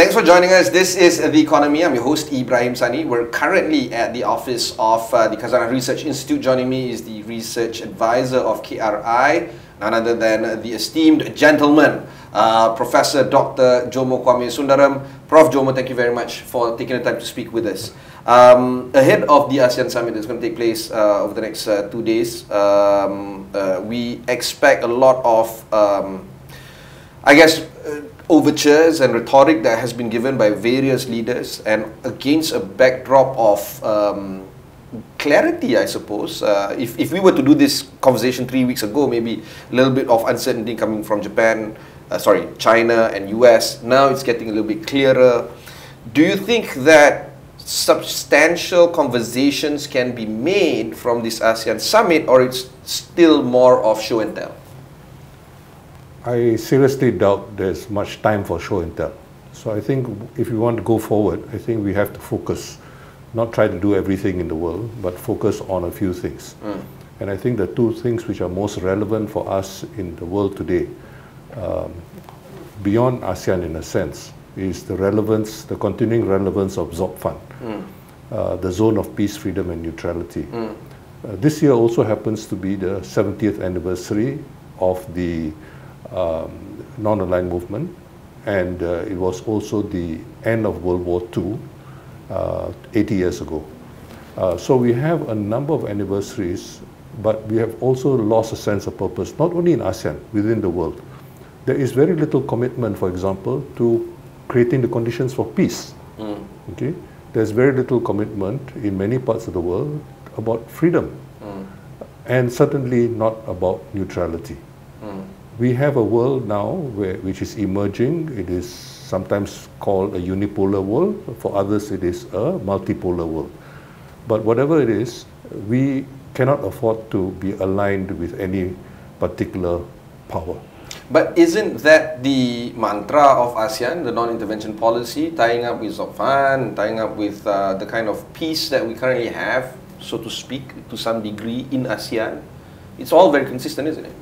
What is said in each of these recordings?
Thanks for joining us. This is The Economy. I'm your host, Ibrahim Sani. We're currently at the office of the Khazanah Research Institute. Joining me is the research advisor of KRI, none other than the esteemed gentleman, Professor Dr. Jomo Kwame Sundaram. Prof Jomo, thank you very much for taking the time to speak with us. Ahead of the ASEAN Summit that's going to take place over the next 2 days, we expect a lot of, overtures and rhetoric that has been given by various leaders, and against a backdrop of clarity, I suppose. If we were to do this conversation 3 weeks ago, maybe a little bit of uncertainty coming from China and US. Now it's getting a little bit clearer. Do you think that substantial conversations can be made from this ASEAN Summit, or it's still more of show and tell? I seriously doubt there's much time for show and tell. So I think if we want to go forward, I think we have to focus, not try to do everything in the world, but focus on a few things. And I think the two things which are most relevant for us in the world today, beyond ASEAN in a sense, is the relevance, the continuing relevance of ZOPFAN, the Zone of Peace, Freedom and Neutrality. This year also happens to be the 70th anniversary of the non-aligned movement, and it was also the end of World War II 80 years ago. So we have a number of anniversaries, but we have also lost a sense of purpose, not only in ASEAN, within the world. There is very little commitment, for example, to creating the conditions for peace. Okay? There's very little commitment in many parts of the world about freedom, and certainly not about neutrality. We have a world now which is emerging. It is sometimes called a unipolar world. For others, it is a multipolar world. But whatever it is, we cannot afford to be aligned with any particular power. But isn't that the mantra of ASEAN, the non-intervention policy, tying up with ZOPFAN, tying up with the kind of peace that we currently have, so to speak, to some degree in ASEAN? It's all very consistent, isn't it?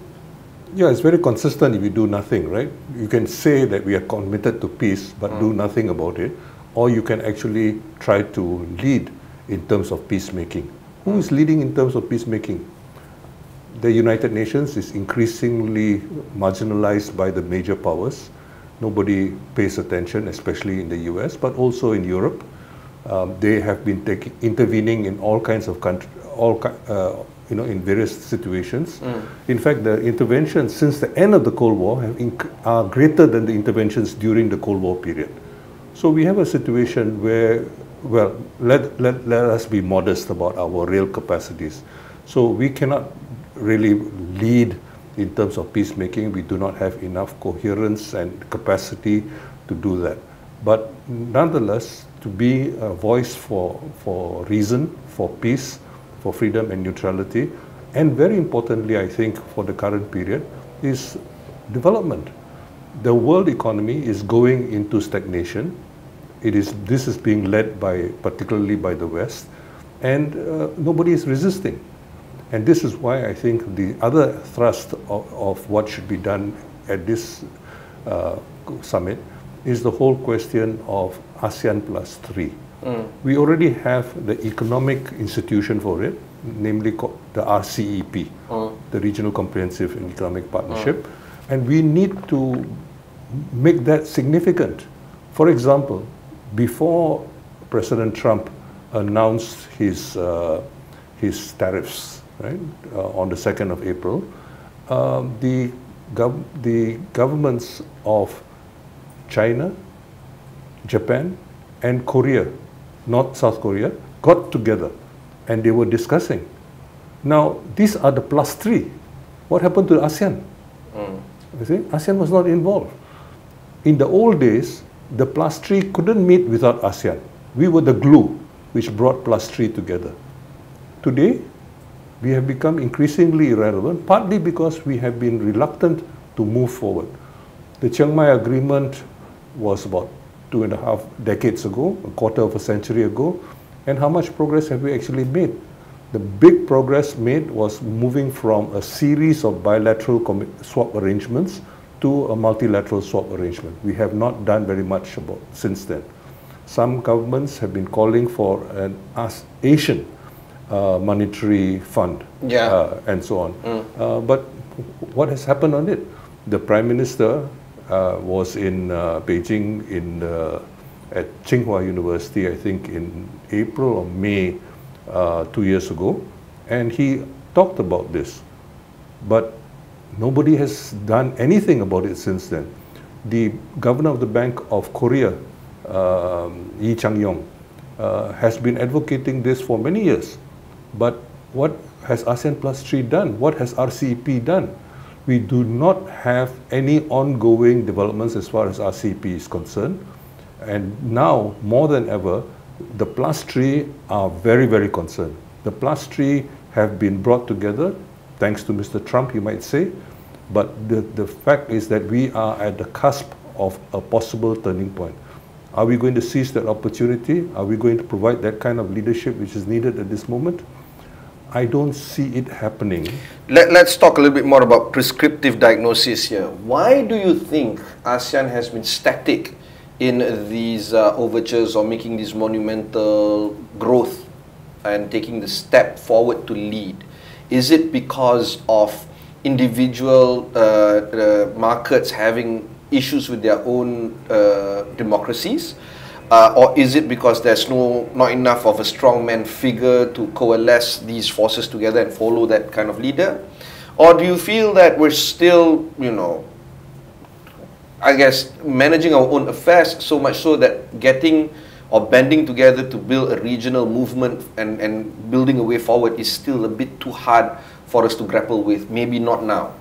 Yeah, it's very consistent if you do nothing, right? You can say that we are committed to peace, but do nothing about it. Or you can actually try to lead in terms of peacemaking. Who is leading in terms of peacemaking? The United Nations is increasingly marginalized by the major powers. Nobody pays attention, especially in the US, but also in Europe. They have been intervening in all kinds of countries, in various situations. In fact, the interventions since the end of the Cold War are greater than the interventions during the Cold War period. So we have a situation where, well, let us be modest about our real capacities. So we cannot really lead in terms of peacemaking. We do not have enough coherence and capacity to do that. But nonetheless, to be a voice for reason, for peace, for freedom and neutrality, and very importantly, I think, for the current period, is development. The world economy is going into stagnation. This is being led particularly by the West, and nobody is resisting. And this is why I think the other thrust of what should be done at this summit is the whole question of ASEAN +3. We already have the economic institution for it, namely the RCEP, the Regional Comprehensive and Economic Partnership, and we need to make that significant. For example, before President Trump announced his tariffs, right, on the 2nd of April, the governments of China, Japan, and Korea, not South Korea, got together and they were discussing. Now, these are the +3. What happened to ASEAN? You see, ASEAN was not involved. In the old days, the +3 couldn't meet without ASEAN. We were the glue which brought +3 together. Today, we have become increasingly irrelevant, partly because we have been reluctant to move forward. The Chiang Mai Agreement was about 2.5 decades ago, a quarter of a century ago, and how much progress have we actually made? The big progress made was moving from a series of bilateral swap arrangements to a multilateral swap arrangement. We have not done very much about since then. Some governments have been calling for an Asian monetary fund, and so on. But what has happened on it? The Prime Minister was in Beijing at Tsinghua University, I think in April or May 2 years ago, and he talked about this. But nobody has done anything about it since then. The governor of the Bank of Korea, Yi Chang-yong, has been advocating this for many years. But what has ASEAN Plus 3 done? What has RCEP done? We do not have any ongoing developments as far as RCEP is concerned. And now, more than ever, the Plus 3 are very, very concerned. The Plus 3 have been brought together, thanks to Mr. Trump, you might say. But the fact is that we are at the cusp of a possible turning point. Are we going to seize that opportunity? Are we going to provide that kind of leadership which is needed at this moment? I don't see it happening. Let's talk a little bit more about prescriptive diagnosis here. Why do you think ASEAN has been static in these overtures or making this monumental growth and taking the step forward to lead? Is it because of individual markets having issues with their own democracies? Or is it because there's not enough of a strongman figure to coalesce these forces together and follow that kind of leader? Or do you feel that we're still, I guess, managing our own affairs so much so that getting or banding together to build a regional movement and building a way forward is still a bit too hard for us to grapple with? Maybe not now.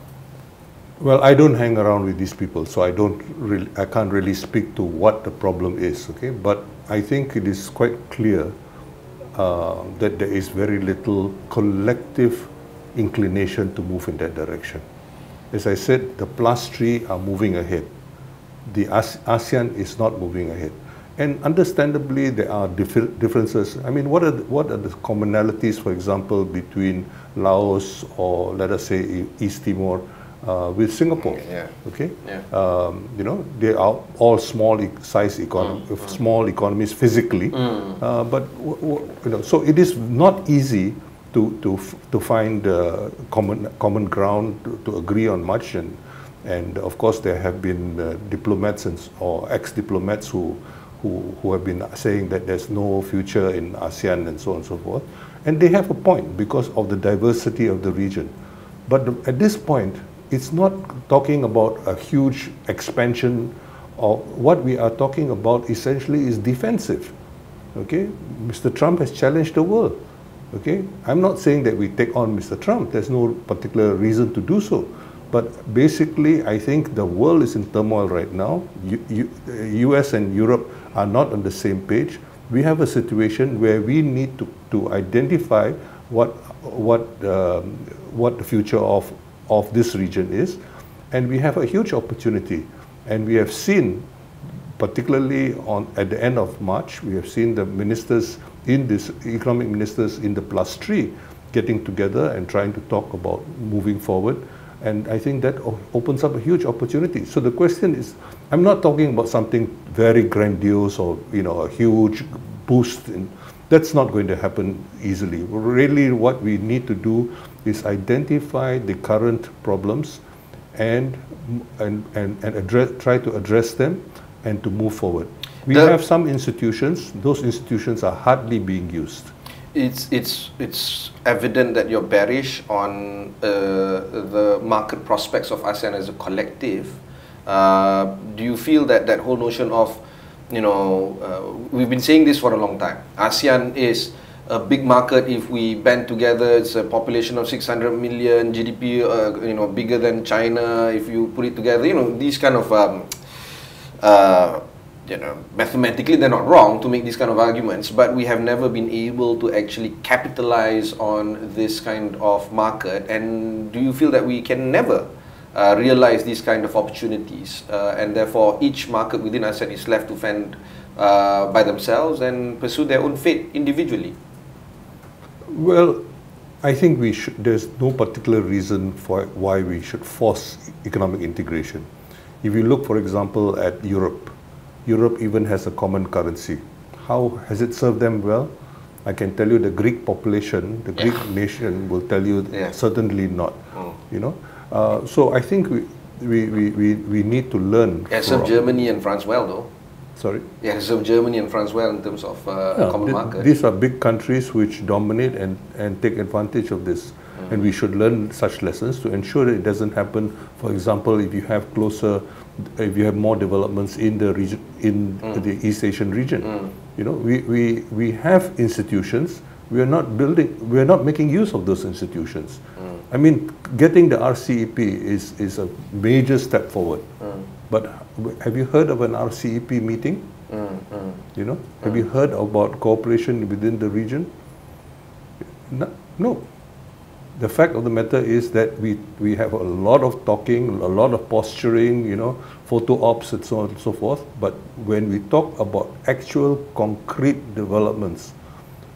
Well, I don't hang around with these people, so I can't really speak to what the problem is, okay? But I think it is quite clear that there is very little collective inclination to move in that direction. As I said, the Plus 3 are moving ahead. The ASEAN is not moving ahead. And understandably, there are differences. I mean, what are the commonalities, for example, between Laos or, let us say, East Timor, with Singapore, okay? They are all small economies physically, but so it is not easy to find common ground to agree on much, and of course there have been diplomats or ex-diplomats who have been saying that there's no future in ASEAN and so on and so forth, and they have a point because of the diversity of the region. But at this point, it's not talking about a huge expansion. Or what we are talking about essentially is defensive. Okay, Mr. Trump has challenged the world. Okay, I'm not saying that we take on Mr. Trump. There's no particular reason to do so. But basically, I think the world is in turmoil right now. US and Europe are not on the same page. We have a situation where we need to identify what the future of this region is, and we have a huge opportunity. And we have seen, particularly at the end of March, we have seen the economic ministers in the Plus 3 getting together and trying to talk about moving forward. And I think that opens up a huge opportunity. So the question is, I'm not talking about something very grandiose or a huge boost. That's not going to happen easily. Really, what we need to do is identify the current problems and try to address them and to move forward. We have some institutions. Those institutions are hardly being used. It's evident that you're bearish on the market prospects of ASEAN as a collective. Do you feel that whole notion of, we've been saying this for a long time. ASEAN is a big market. If we band together, it's a population of 600 million, GDP, bigger than China. If you put it together, these kind of, mathematically they're not wrong to make these kind of arguments, but we have never been able to actually capitalize on this kind of market. And do you feel that we can never realize these kind of opportunities, and therefore each market within ASEAN is left to fend by themselves and pursue their own fate individually? Well, I think there's no particular reason for why we should force economic integration. If you look, for example, at Europe, Europe even has a common currency. How has it served them well? I can tell you the Greek population, the Greek nation will tell you certainly not. You know, so I think we need to learn. Yeah, served Germany and France well, though. Sorry? Yeah, served Germany and France well in terms of common market. These are big countries which dominate and take advantage of this. And we should learn such lessons to ensure that it doesn't happen. For example, if you have more developments in the region, the East Asian region, you know, we have institutions. We are not making use of those institutions. I mean, getting the RCEP is a major step forward. But have you heard of an RCEP meeting? You know, have you heard about cooperation within the region? No. The fact of the matter is that we have a lot of talking, a lot of posturing, you know, photo ops and so on and so forth. But when we talk about actual concrete developments,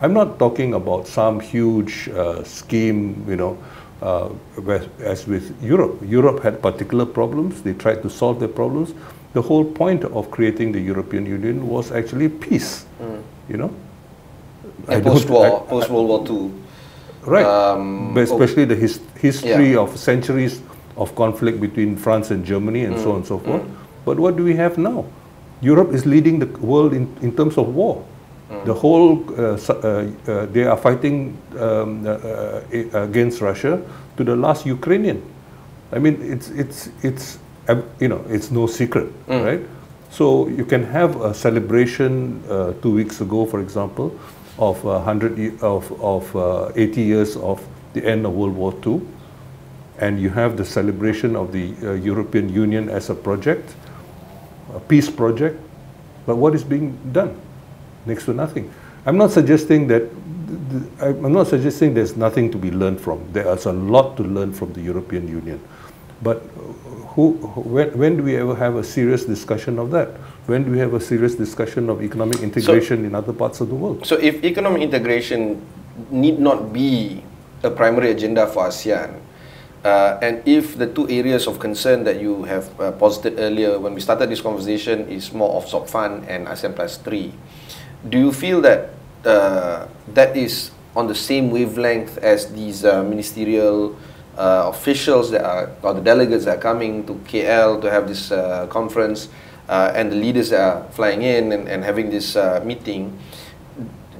I'm not talking about some huge scheme, you know, as with Europe. Europe had particular problems. They tried to solve their problems. The whole point of creating the European Union was actually peace, you know. Post-World War II. Right, but especially the history of centuries of conflict between France and Germany and so on and so forth. But what do we have now? Europe is leading the world in terms of war. The whole, they are fighting against Russia to the last Ukrainian. I mean, it's you know, it's no secret, right? So you can have a celebration 2 weeks ago, for example, of 80 years of the end of World War II, and you have the celebration of the European Union as a project, a peace project, but what is being done? Next to nothing. I'm not suggesting that there's nothing to be learned from. There is a lot to learn from the European Union, but when do we ever have a serious discussion of that? When do we have a serious discussion of economic integration in other parts of the world? So if economic integration need not be a primary agenda for ASEAN, and if the two areas of concern that you have posited earlier when we started this conversation is more of SOCFAN and ASEAN Plus 3, do you feel that that is on the same wavelength as these ministerial officials that are, or the delegates that are coming to KL to have this conference, and the leaders that are flying in and having this meeting?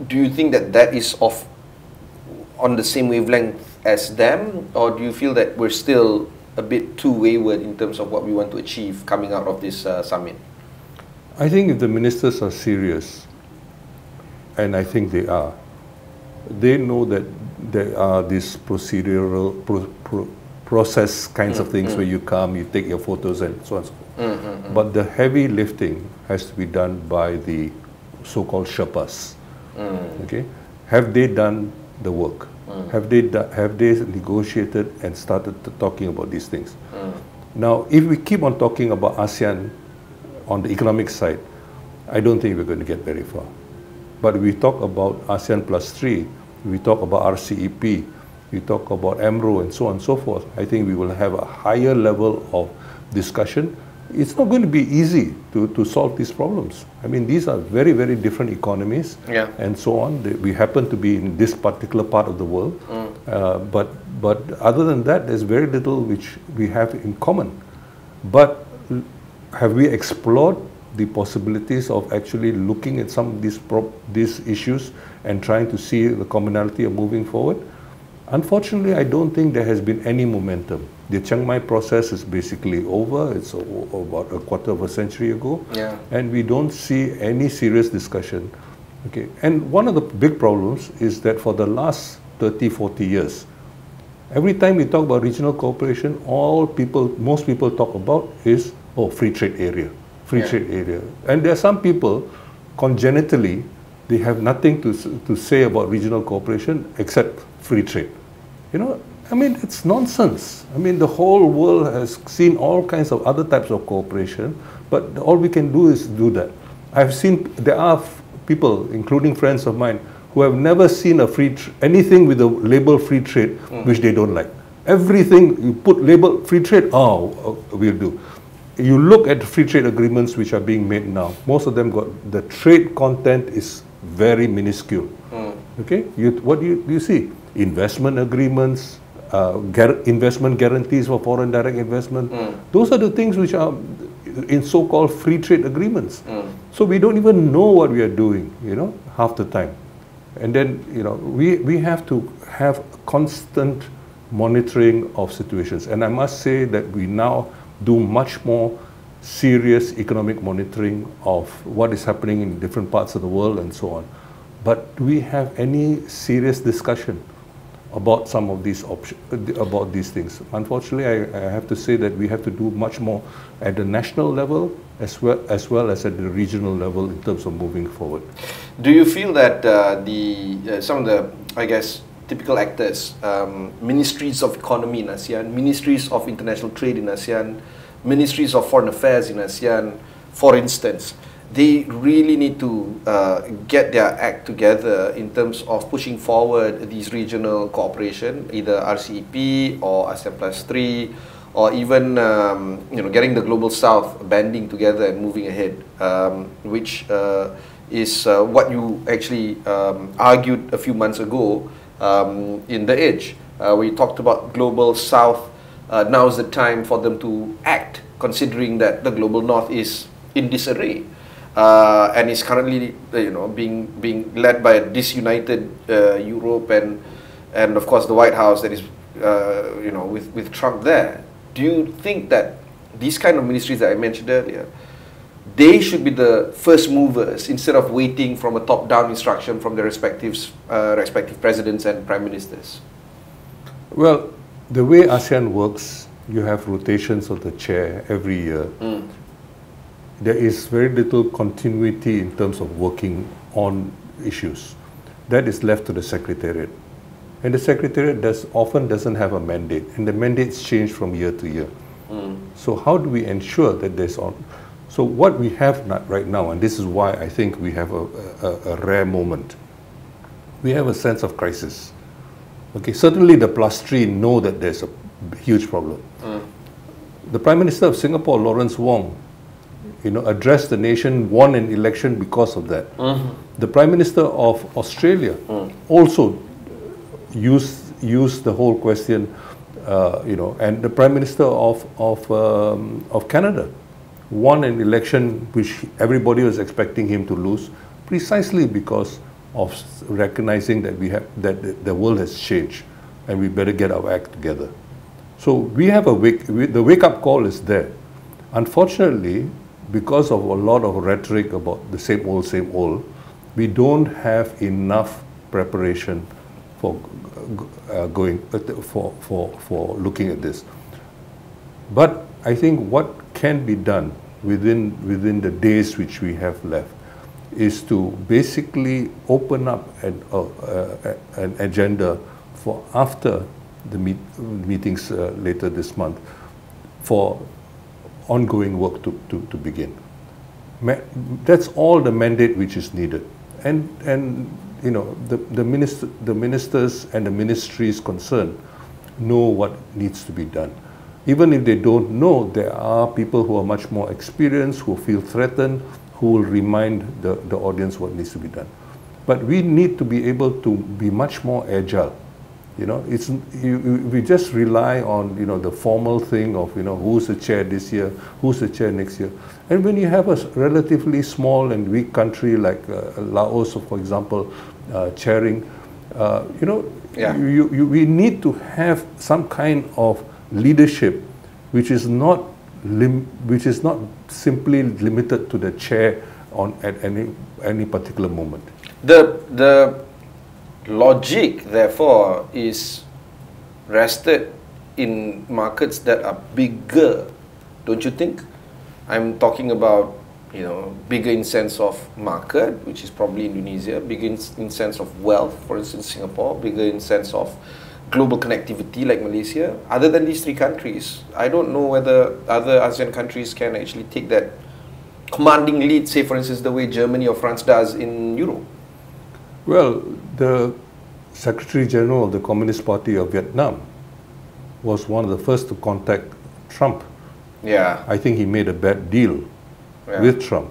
Do you think that that is on the same wavelength as them, or do you feel that we're still a bit too wayward in terms of what we want to achieve coming out of this summit? I think if the ministers are serious, and I think they are, they know that there are these procedural process kinds of things where you come, you take your photos and so on and so forth. But the heavy lifting has to be done by the so-called Sherpas. Okay, have they done the work? Have they negotiated and started talking about these things? Now, if we keep on talking about ASEAN on the economic side, I don't think we're going to get very far. But we talk about ASEAN Plus 3, we talk about RCEP, we talk about AMRO and so on and so forth. I think we will have a higher level of discussion. It's not going to be easy to solve these problems. I mean, these are very, very different economies and so on. We happen to be in this particular part of the world. But other than that, there's very little which we have in common. But have we explored the possibilities of actually looking at some of these issues and trying to see the commonality of moving forward? Unfortunately, I don't think there has been any momentum. The Chiang Mai process is basically over. It's about a quarter of a century ago. And we don't see any serious discussion. Okay. And one of the big problems is that for the last 30, 40 years, every time we talk about regional cooperation, most people talk about is, free trade area. Free trade area. And there are some people, congenitally, they have nothing to say about regional cooperation except free trade. You know, I mean, it's nonsense. I mean, the whole world has seen all kinds of other types of cooperation, but all we can do is do that. I've seen, there are people, including friends of mine, who have never seen anything with the label free trade which they don't like. Everything you put label free trade, we'll do. you look at the free trade agreements which are being made now, most of them got, the trade content is very minuscule. Okay, what do you see? Investment agreements, investment guarantees for foreign direct investment. Those are the things which are in so-called free trade agreements. So we don't even know what we are doing, you know, half the time. And then, you know, we have to have constant monitoring of situations. And I must say that we now do much more serious economic monitoring of what is happening in different parts of the world and so on. But do we have any serious discussion about some of these about these things? Unfortunately, I have to say that we have to do much more at the national level as well as at the regional level in terms of moving forward. Do you feel that some of the, I guess, typical actors, ministries of economy in ASEAN, ministries of international trade in ASEAN, ministries of foreign affairs in ASEAN, for instance, they really need to get their act together in terms of pushing forward these regional cooperation, either RCEP or ASEAN Plus 3, or even you know, getting the Global South banding together and moving ahead, which is what you actually argued a few months ago in The Edge. We talked about Global South. Now is the time for them to act, considering that the Global North is in disarray. And is currently, you know, being led by a disunited Europe and of course the White House that is, you know, with Trump there. Do you think that these kind of ministries that I mentioned earlier, they should be the first movers instead of waiting from a top-down instruction from the respective presidents and prime ministers? Well, the way ASEAN works, you have rotations of the chair every year. There is very little continuity in terms of working on issues. That is left to the Secretariat. And the Secretariat often doesn't have a mandate, and the mandates change from year to year. So how do we ensure that there's so what we have right now, and this is why I think we have a rare moment, we have a sense of crisis. Okay, certainly the Plus 3 know that there's a huge problem. The Prime Minister of Singapore, Lawrence Wong, you know, addressed the nation, won an election because of that. The Prime Minister of Australia also used the whole question, you know, and the Prime Minister of Canada won an election which everybody was expecting him to lose, precisely because of recognizing that that the world has changed and we better get our act together. So we have the wake-up call is there. Unfortunately, because of a lot of rhetoric about the same old, we don't have enough preparation for for looking at this. But I think what can be done within the days which we have left is to basically open up an agenda for after the meetings later this month for ongoing work to begin. That's all the mandate which is needed, and you know, the ministers and the ministries concerned know what needs to be done. Even if they don't know, there are people who are much more experienced, who feel threatened, who will remind the audience what needs to be done. But we need to be able to be much more agile. You know, we just rely on, you know, the formal thing of, you know, who's the chair this year, who's the chair next year. And when you have a relatively small and weak country like Laos, for example, chairing, you know, we need to have some kind of leadership which is not simply limited to the chair at any particular moment. The logic, therefore, is rested in markets that are bigger, don't you think? I'm talking about, you know, bigger in sense of market, which is probably Indonesia, bigger in sense of wealth, for instance, Singapore, bigger in sense of global connectivity like Malaysia. Other than these three countries, I don't know whether other ASEAN countries can actually take that commanding lead, say for instance the way Germany or France does in Europe. Well, the Secretary General of the Communist Party of Vietnam was one of the first to contact Trump Yeah. I think he made a bad deal with Trump.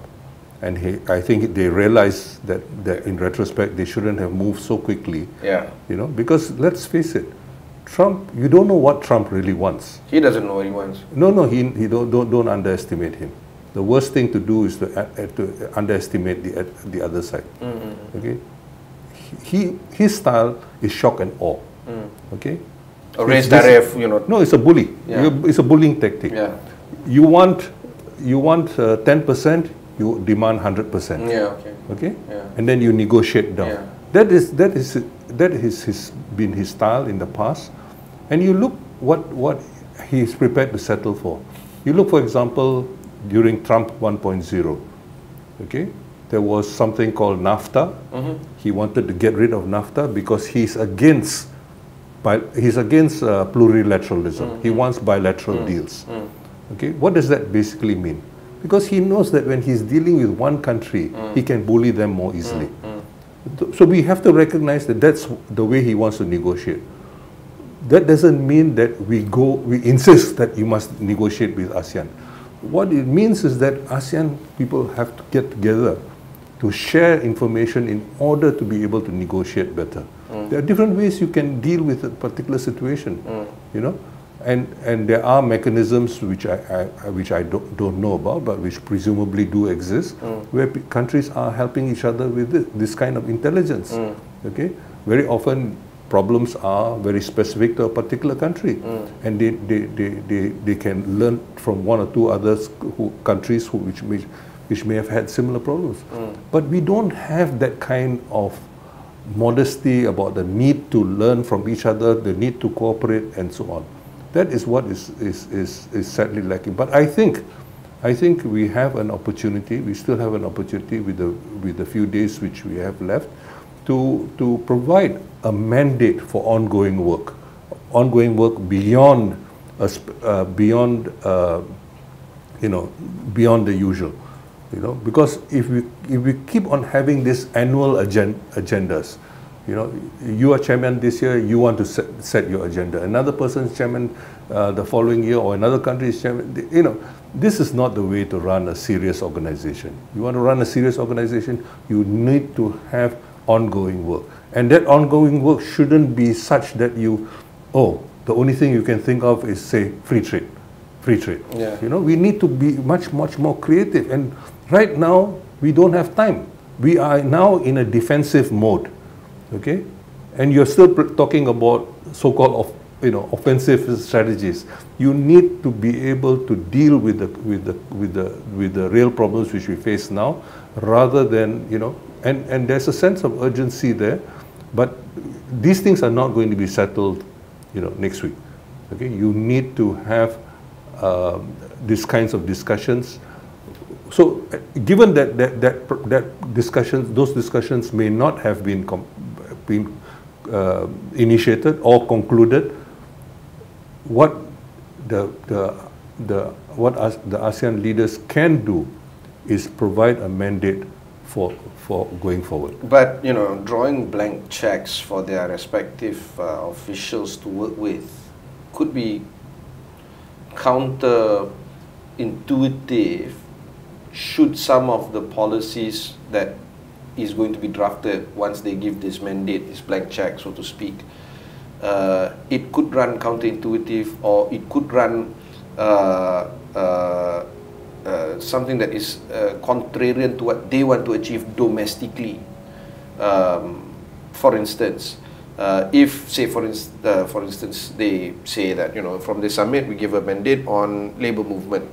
And I think they realized that in retrospect, they shouldn't have moved so quickly. Yeah. You know, because let's face it, Trump, you don't know what Trump really wants. He doesn't know what he wants. No, he don't underestimate him. The worst thing to do is to underestimate the other side. Mm-hmm. Okay, his style is shock and awe. Okay, a raise tariff, you know. No, it's a bully. Yeah. It's a bullying tactic. Yeah. You want 10%, you demand 100%. Yeah. Okay. Okay. Yeah. And then you negotiate down. Yeah. That is been his style in the past. And you look what he is prepared to settle for. You look, for example, during Trump 1.0, okay, there was something called NAFTA. He wanted to get rid of NAFTA because he's against plurilateralism. He wants bilateral deals. Okay, what does that basically mean? Because he knows that when he's dealing with one country, he can bully them more easily. So we have to recognize that that's the way he wants to negotiate. That doesn't mean that we insist that you must negotiate with ASEAN. What it means is that ASEAN people have to get together to share information in order to be able to negotiate better. There are different ways you can deal with a particular situation, you know, and there are mechanisms which I don't know about, but which presumably do exist, where countries are helping each other with this kind of intelligence. Okay, very often problems are very specific to a particular country, and they can learn from one or two others countries which may have had similar problems. But we don't have that kind of modesty about the need to learn from each other, the need to cooperate, and so on. That is what is sadly lacking. But I think we have an opportunity. We still have an opportunity with the few days which we have left to provide a mandate for ongoing work beyond beyond the usual. You know, because if we keep on having these annual agendas, you know, you are chairman this year, you want to set your agenda. Another person's chairman the following year, or another country's chairman. You know, this is not the way to run a serious organization. You want to run a serious organization, you need to have ongoing work. And that ongoing work shouldn't be such that the only thing you can think of is, say, free trade. Yeah. You know, we need to be much more creative. And right now, we don't have time. We are now in a defensive mode. Okay, and you're still talking about so-called offensive strategies. You need to be able to deal with the real problems which we face now, rather than and there's a sense of urgency there, but these things are not going to be settled next week. Okay, you need to have these kinds of discussions. So given that those discussions may not have been initiated or concluded, what the ASEAN leaders can do is provide a mandate for going forward. But drawing blank checks for their respective officials to work with could be counterintuitive should some of the policies that is going to be drafted once they give this mandate, this blank check, so to speak, it could run counterintuitive, or it could run something that is contrarian to what they want to achieve domestically. For instance, if, say, for instance, they say that from the summit we give a mandate on labour movement.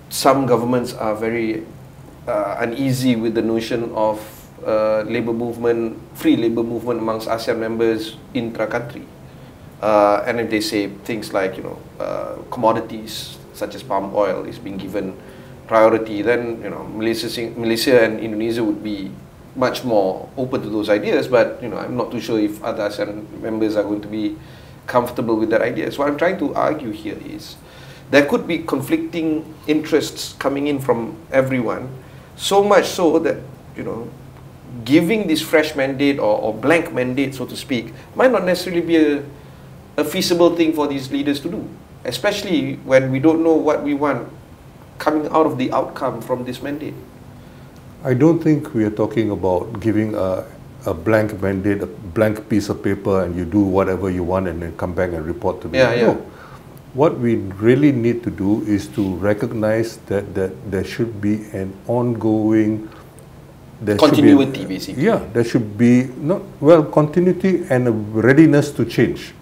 Some governments are very uneasy with the notion of labour movement, free labour movement amongst ASEAN members intra-country. And if they say things like, commodities such as palm oil is being given priority, then Malaysia and Indonesia would be much more open to those ideas. But I'm not too sure if other ASEAN members are going to be comfortable with that idea. So what I'm trying to argue here is there could be conflicting interests coming in from everyone, so much so that giving this fresh mandate or blank mandate, so to speak, might not necessarily be a feasible thing for these leaders to do. especially when we don't know what we want coming out of the outcome from this mandate? I don't think we are talking about giving a blank mandate, a blank piece of paper, and you do whatever you want and then come back and report to me. No. What we really need to do is to recognize that there should be an ongoing continuity, basically. Yeah, there should be continuity and a readiness to change.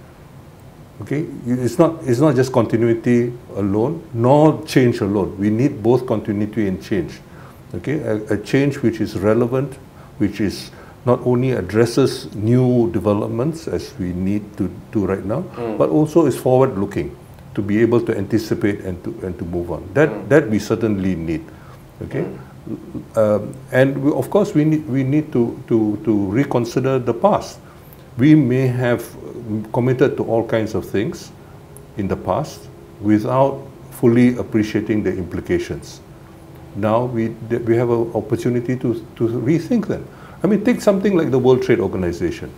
Okay, it's not just continuity alone, nor change alone. We need both continuity and change. Okay, a change which is relevant, which is not only addresses new developments as we need to do right now, but also is forward-looking to be able to anticipate and to move on. That we certainly need. Okay, and of course we need to reconsider the past. We may have committed to all kinds of things in the past without fully appreciating the implications. Now we have an opportunity to rethink them. I mean, take something like the World Trade Organization.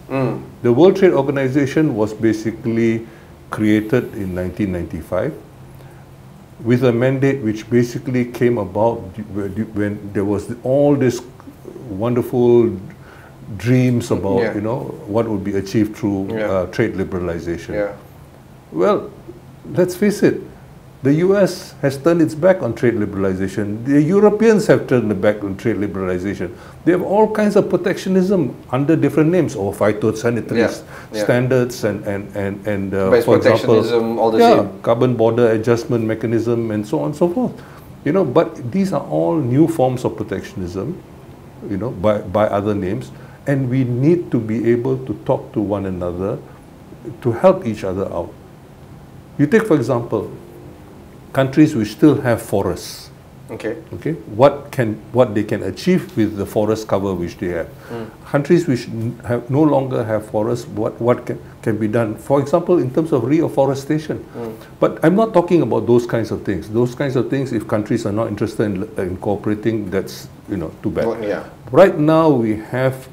The World Trade Organization was basically created in 1995 with a mandate which basically came about when there was all this wonderful dreams about what would be achieved through trade liberalization. Well, let's face it, the US has turned its back on trade liberalization. The Europeans have turned their back on trade liberalization. They have all kinds of protectionism under different names, or phytosanitary standards and for example, all the same. Carbon border adjustment mechanism and so on and so forth. But these are all new forms of protectionism, by other names, and we need to be able to talk to one another to help each other out. You take, for example, countries which still have forests. Okay. What they can achieve with the forest cover which they have. Countries which no longer have forests, what can be done? For example, in terms of reforestation. But I'm not talking about those kinds of things. Those kinds of things, if countries are not interested in cooperating, that's too bad. Right now we have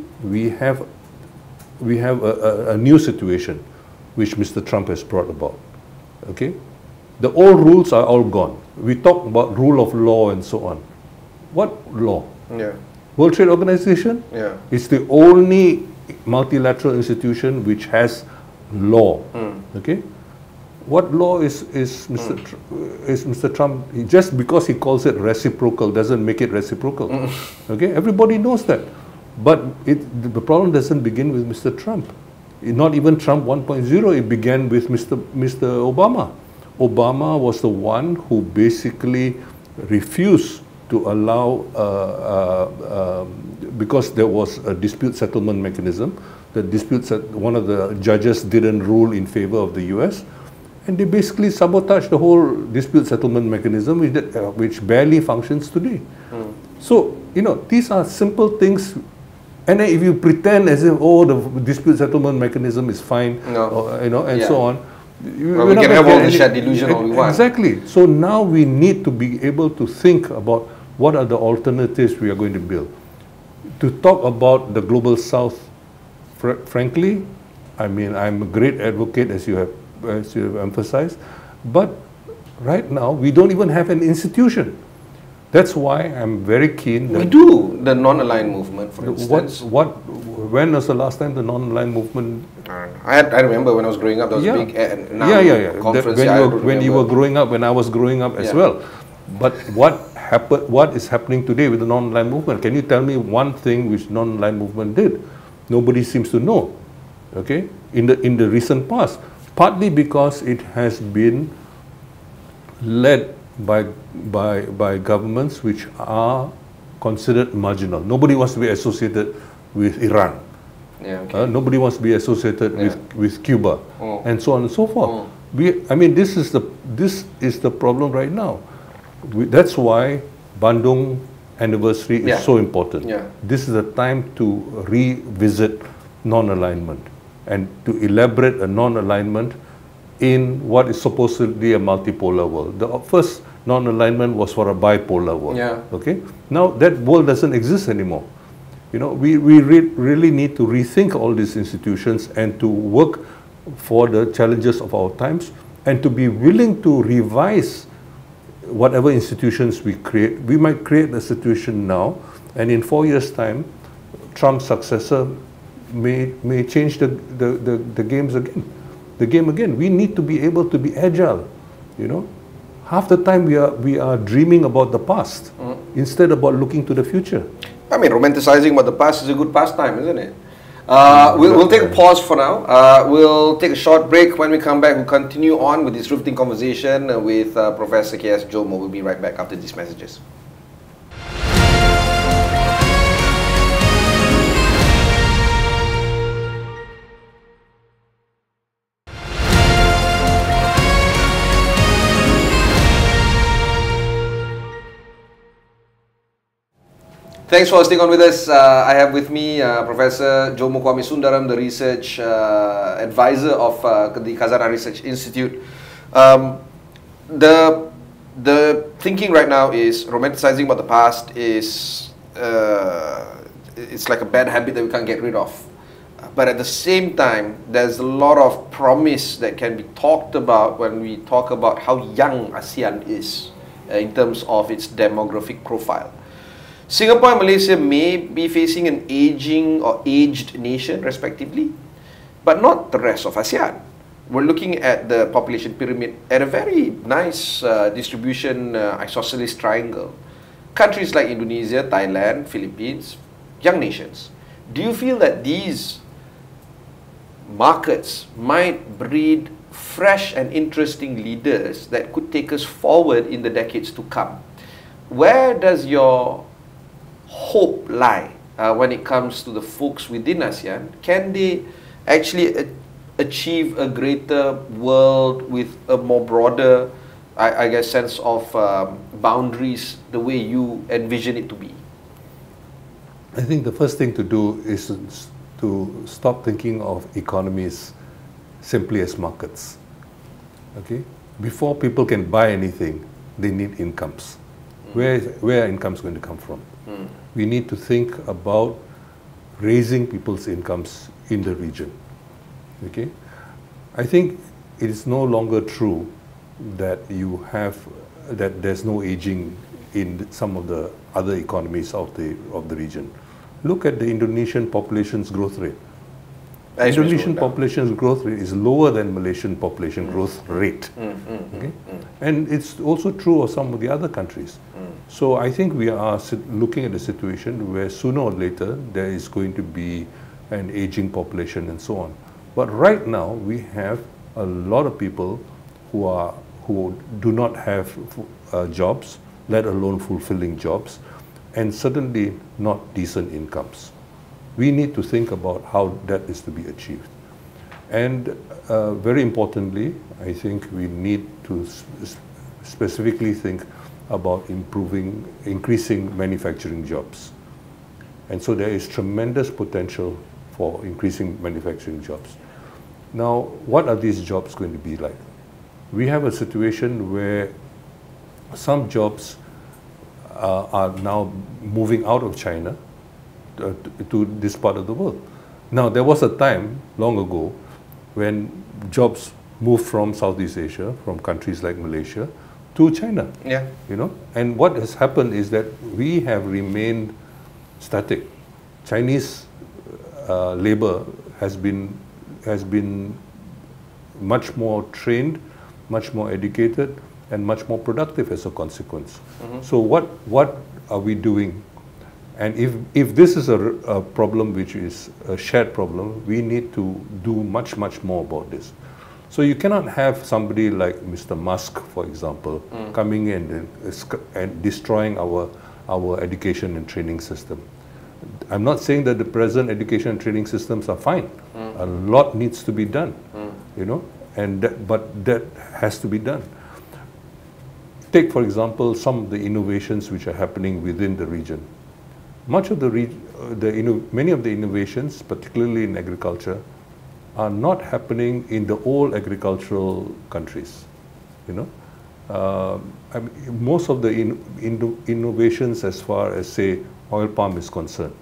a new situation which Mr. Trump has brought about. Okay. The old rules are all gone. We talk about rule of law and so on. What law? World Trade Organization? It's the only multilateral institution which has law. Okay? What law is Mr. Trump? Just because he calls it reciprocal doesn't make it reciprocal. Okay? Everybody knows that. But the problem doesn't begin with Mr. Trump. Not even Trump 1.0. It began with Mr. Obama. Obama was the one who basically refused to allow, because there was a dispute settlement mechanism. One of the judges didn't rule in favor of the US, and they basically sabotaged the whole dispute settlement mechanism, which barely functions today. So, these are simple things. And then if you pretend as if, the dispute settlement mechanism is fine, so on, we can have all the shared delusion all we want. Exactly. So now we need to be able to think about what are the alternatives we are going to build. To talk about the global south, frankly, I mean, I'm a great advocate, as you have emphasized, but right now we don't even have an institution. That's why I'm very keen that... We do, the non-aligned movement, for instance. When was the last time the non-aligned movement... I remember when I was growing up, there was a big conference. When you were growing up, when I was growing up as well. But what is happening today with the non-aligned movement? Can you tell me one thing which non-aligned movement did? Nobody seems to know, okay, in the recent past. Partly because it has been led by governments which are considered marginal. Nobody wants to be associated with Iran. Nobody wants to be associated with Cuba, and so on and so forth. I mean, this is the problem right now. That's why Bandung anniversary is so important. This is the time to revisit non-alignment and to elaborate a non-alignment in what is supposedly a multipolar world. The first non-alignment was for a bipolar world. Okay. Now that world doesn't exist anymore. We really need to rethink all these institutions and to work for the challenges of our times and to be willing to revise whatever institutions we create. We might create a situation now, and in 4 years' time, Trump's successor may change the game again. We need to be able to be agile, you know. Half the time we are dreaming about the past instead about looking to the future. I mean, romanticizing about the past is a good pastime, isn't it? We'll take a pause for now. We'll take a short break. When we come back, we'll continue on with this riveting conversation with Professor K.S. Jomo. We'll be right back after these messages. Thanks for staying on with us. I have with me Professor Jomo Kwame Sundaram, the research advisor of the Khazanah Research Institute. The thinking right now is romanticizing about the past is it's like a bad habit that we can't get rid of. But at the same time, there's a lot of promise that can be talked about when we talk about how young ASEAN is in terms of its demographic profile. Singapore and Malaysia may be facing an aging or aged nation respectively, but not the rest of ASEAN. We're looking at the population pyramid at a very nice distribution isosceles triangle. Countries like Indonesia, Thailand, Philippines, young nations. Do you feel that these markets might breed fresh and interesting leaders that could take us forward in the decades to come? Where does your hope lie when it comes to the folks within ASEAN? Can they actually achieve a greater world with a more broader, I guess, sense of boundaries the way you envision it to be? I think the first thing to do is to stop thinking of economies simply as markets. Okay? Before people can buy anything, they need incomes. Where are incomes going to come from? We need to think about raising people's incomes in the region. Okay? I think it is no longer true that that there's no aging in some of the other economies of the region. Look at the Indonesian population's growth rate. Indonesian population's growth rate is lower than Malaysian population growth rate. Okay? And it's also true of some of the other countries. So I think we are looking at a situation where sooner or later there is going to be an aging population and so on. But right now we have a lot of people who do not have jobs, let alone fulfilling jobs, and certainly not decent incomes. We need to think about how that is to be achieved. And very importantly, I think we need to specifically think about increasing manufacturing jobs. And so there is tremendous potential for increasing manufacturing jobs. Now, what are these jobs going to be like? We have a situation where some jobs are now moving out of China to this part of the world. Now, there was a time long ago when jobs moved from Southeast Asia, from countries like Malaysia, to China. Yeah. You know, and what has happened is that we have remained static. Chinese labor has been much more trained, much more educated, and much more productive as a consequence. So what are we doing? And if this is a problem which is a shared problem, we need to do much more about this. So you cannot have somebody like Mr. Musk, for example, coming in and destroying our education and training system. I'm not saying that the present education and training systems are fine. A lot needs to be done, you know, but that has to be done. Take, for example, some of the innovations which are happening within the region. Many of the innovations, particularly in agriculture, are not happening in the old agricultural countries. You know, I mean, most of the innovations, as far as say oil palm is concerned,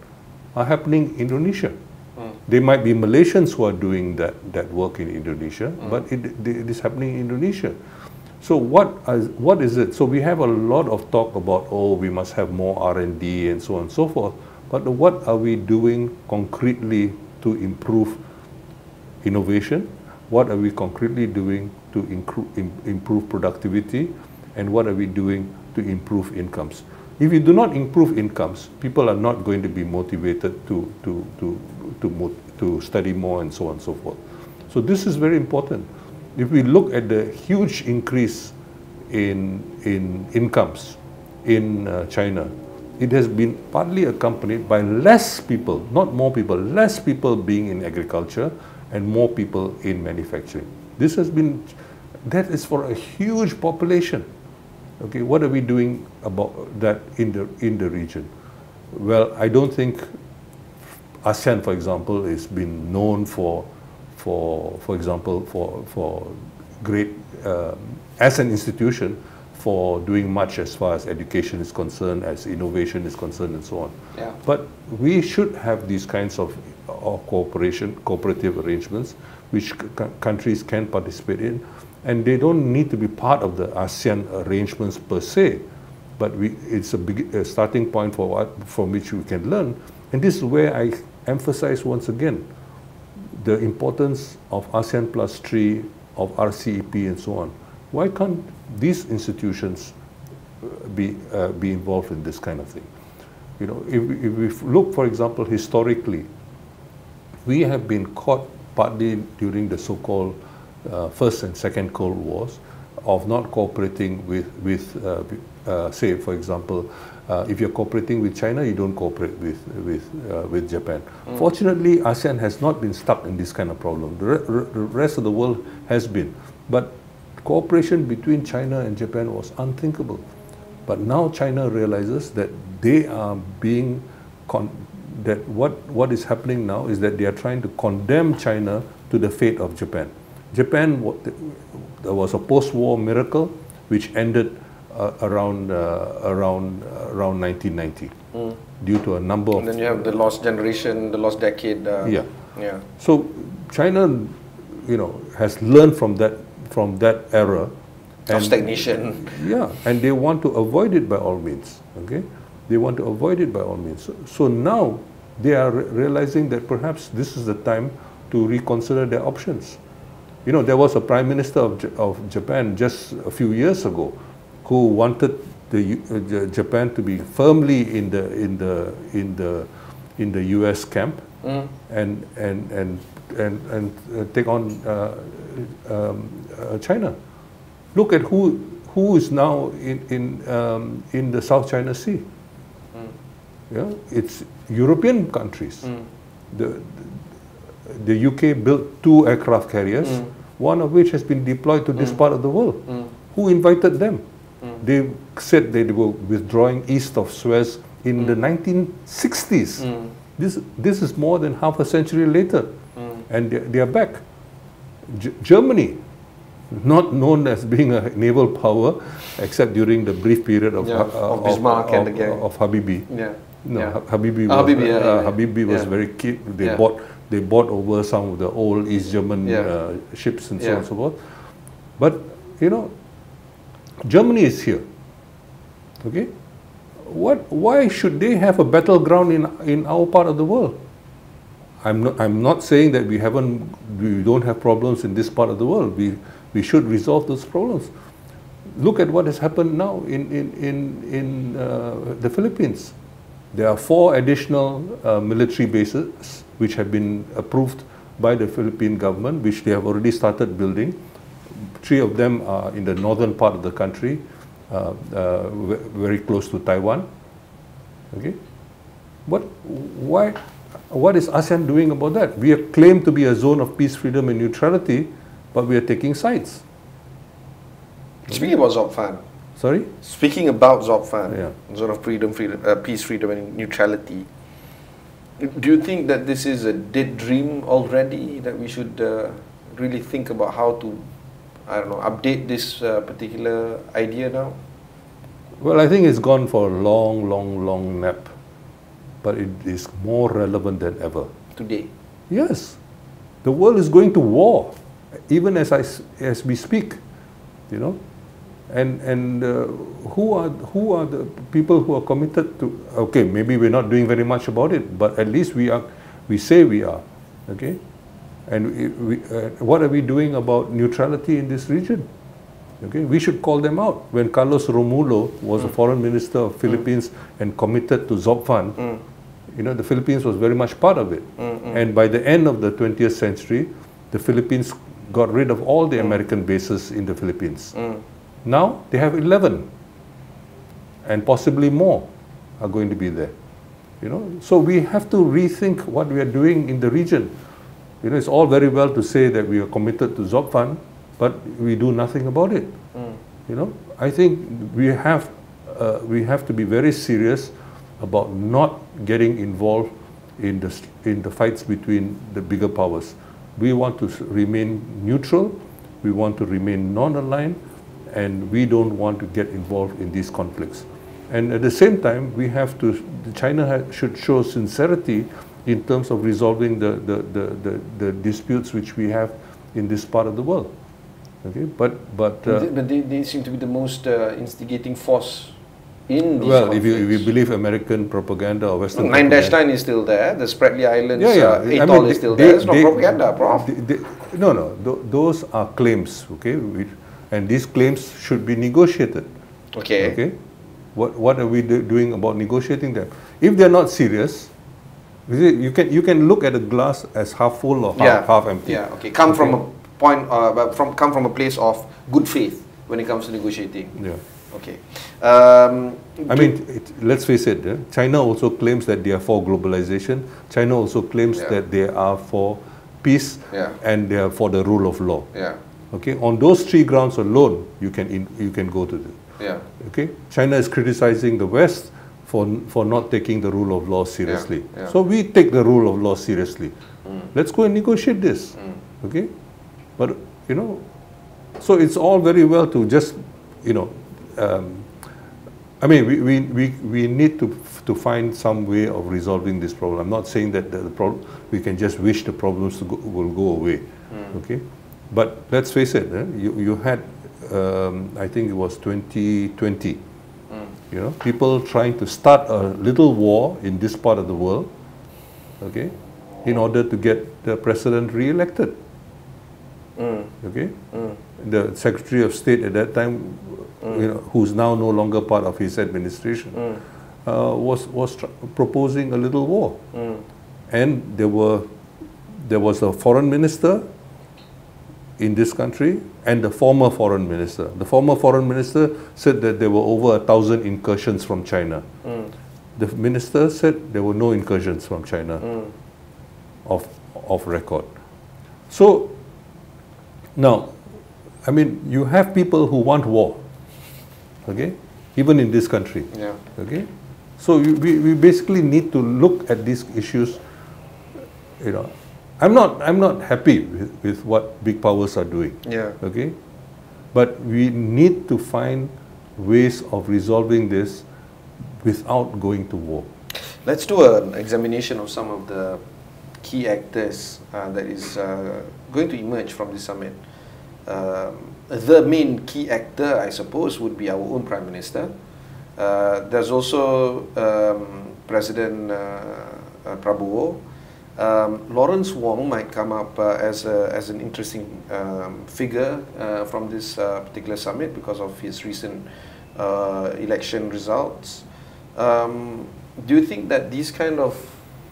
are happening in Indonesia. There might be Malaysians who are doing that work in Indonesia, but it is happening in Indonesia. So what is it? So we have a lot of talk about, oh, we must have more R&D and so on and so forth. But what are we doing concretely to improve innovation? What are we concretely doing to improve productivity? And what are we doing to improve incomes? If you do not improve incomes, people are not going to be motivated to study more and so on and so forth. So this is very important. If we look at the huge increase in incomes in China, it has been partly accompanied by less people, not more people, less people being in agriculture and more people in manufacturing. This has been, that is for a huge population. Okay, what are we doing about that in the region? Well, I don't think ASEAN, for example, is been known for example, for great, as an institution, for doing much as far as education is concerned, as innovation is concerned, and so on. Yeah. But we should have these kinds of cooperative arrangements, which countries can participate in, and they don't need to be part of the ASEAN arrangements per se, but it's a starting point from which we can learn. And this is where I emphasize once again the importance of ASEAN +3, of RCEP, and so on. Why can't these institutions be involved in this kind of thing? You know, if we look, for example, historically, we have been caught partly during the so-called First and Second Cold Wars of not cooperating with say, for example, if you're cooperating with China, you don't cooperate with Japan. Fortunately, ASEAN has not been stuck in this kind of problem. The rest of the world has been. But cooperation between China and Japan was unthinkable. But now China realizes that they are being, that what is happening now is that they are trying to condemn China to the fate of Japan. Japan, there was a post-war miracle which ended around 1990 due to a number of... And then you have the lost generation, the lost decade. Yeah. So China, you know, has learned from that era. Of stagnation. Yeah, and they want to avoid it by all means. Okay, they want to avoid it by all means. So now they are realizing that perhaps this is the time to reconsider their options. You know, there was a prime minister of Japan just a few years ago who wanted Japan to be firmly in the U.S. camp and take on China. Look at who is now in the South China Sea. Yeah, it's European countries. The UK built 2 aircraft carriers, one of which has been deployed to this part of the world. Who invited them? They said they were withdrawing east of Suez in the 1960s. This is more than half a century later, and they are back. Germany, not known as being a naval power, except during the brief period of Bismarck and the gang. Of Habibi. Habibi was very keen. They bought over some of the old East German ships and so on and so forth. But you know, Germany is here. Okay, why should they have a battleground in our part of the world? I'm not saying that we don't have problems in this part of the world. We should resolve those problems. Look at what has happened now in the Philippines. There are 4 additional military bases which have been approved by the Philippine government, which they have already started building. 3 of them are in the northern part of the country, very close to Taiwan. Okay, what is ASEAN doing about that? We have claimed to be a zone of peace, freedom, and neutrality, but we are taking sides. Speaking about Zopfan. Sorry? Speaking about Zopfan, zone of peace, freedom, and neutrality. Do you think that this is a dead dream already? That we should really think about how to, I don't know, update this particular idea now? Well, I think it's gone for a long nap, but it is more relevant than ever. Today? Yes, the world is going to war, even as we speak, you know. And who are the people who are committed to? Okay, maybe we're not doing very much about it, but at least we say we are, okay. And what are we doing about neutrality in this region? Okay, we should call them out. When Carlos Romulo was the foreign minister of Philippines and committed to Zopfan, you know, the Philippines was very much part of it. And by the end of the 20th century, the Philippines got rid of all the American bases in the Philippines. Now they have 11, and possibly more are going to be there. You know, so we have to rethink what we are doing in the region. You know, it's all very well to say that we are committed to Zopfan, but we do nothing about it. You know, I think we have to be very serious about not getting involved in the fights between the bigger powers. We want to remain neutral. We want to remain non-aligned, and we don't want to get involved in these conflicts. And at the same time, we have to. China should show sincerity in terms of resolving the disputes which we have in this part of the world. Okay, but they seem to be the most instigating force in these well, conflicts. if you believe American propaganda or Western 9-9 is still there. The Spratly Islands, yeah. atoll is still there. It's not propaganda, Prof. No, those are claims, okay, and these claims should be negotiated. Okay. Okay, what are we doing about negotiating them? If they're not serious, you can look at a glass as half full or half empty. Yeah. Okay. Come from a point, come from a place of good faith when it comes to negotiating. Yeah. Okay. I mean, let's face it, China also claims that they are for globalization. China also claims that they are for peace and they are for the rule of law. Yeah. Okay. On those three grounds alone, you can go to them. Yeah. Okay. China is criticizing the West for not taking the rule of law seriously. Yeah. So we take the rule of law seriously. Let's go and negotiate this. Okay. But you know, so it's all very well to just, you know, I mean, we need to find some way of resolving this problem. I'm not saying that we can just wish the problems will go away. Okay, but let's face it. You had, I think it was 2020. You know, people trying to start a little war in this part of the world. Okay, in order to get the president re-elected. Okay, the Secretary of State at that time, you know, who's now no longer part of his administration, was proposing a little war, and there was a foreign minister in this country and the former foreign minister. The former foreign minister said that there were over 1,000 incursions from China. The minister said there were no incursions from China of record. So now, I mean, you have people who want war, okay, even in this country. Yeah. Okay, so we basically need to look at these issues. You know, I'm not happy with what big powers are doing. Yeah. Okay, but we need to find ways of resolving this without going to war. Let's do an examination of some of the key actors that is going to emerge from this summit. The main key actor, I suppose, would be our own Prime Minister. There's also President Prabowo. Lawrence Wong might come up as an interesting figure from this particular summit because of his recent election results. Do you think that these kind of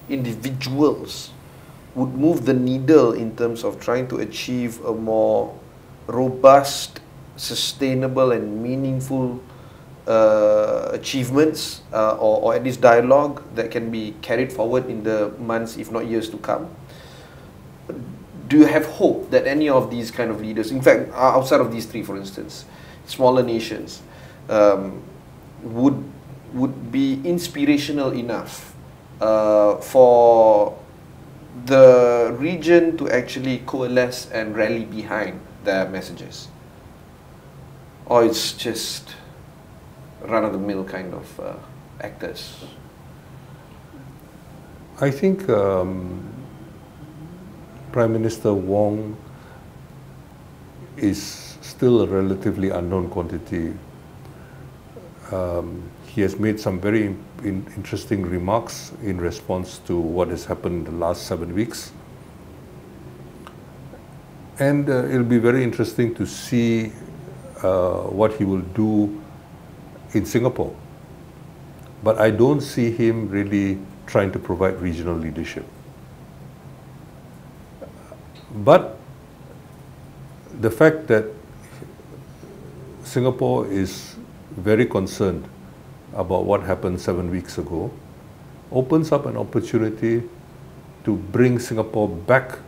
individuals would move the needle in terms of trying to achieve a more robust, sustainable and meaningful achievements or at least dialogue that can be carried forward in the months, if not years to come? Do you have hope that any of these kind of leaders, in fact, outside of these three, for instance, smaller nations, would be inspirational enough for the region to actually coalesce and rally behind their messages? Or it's just run-of-the-mill kind of actors? I think Prime Minister Wong is still a relatively unknown quantity. He has made some very interesting remarks in response to what has happened in the last 7 weeks. And it'll be very interesting to see what he will do in Singapore. But I don't see him really trying to provide regional leadership. But the fact that Singapore is very concerned about what happened 7 weeks ago opens up an opportunity to bring Singapore back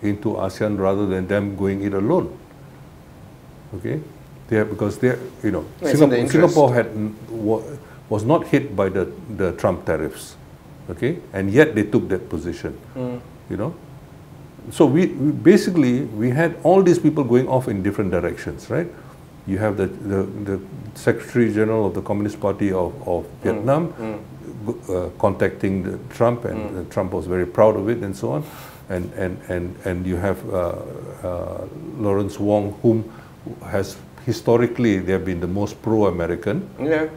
into ASEAN rather than them going it alone. Okay, because Singapore was not hit by the Trump tariffs. Okay, and yet they took that position. You know, so we basically had all these people going off in different directions, right? You have the Secretary General of the Communist Party of Vietnam contacting Trump, and Trump was very proud of it, and so on. And you have Lawrence Wong, whom has historically they have been the most pro-American. Yeah.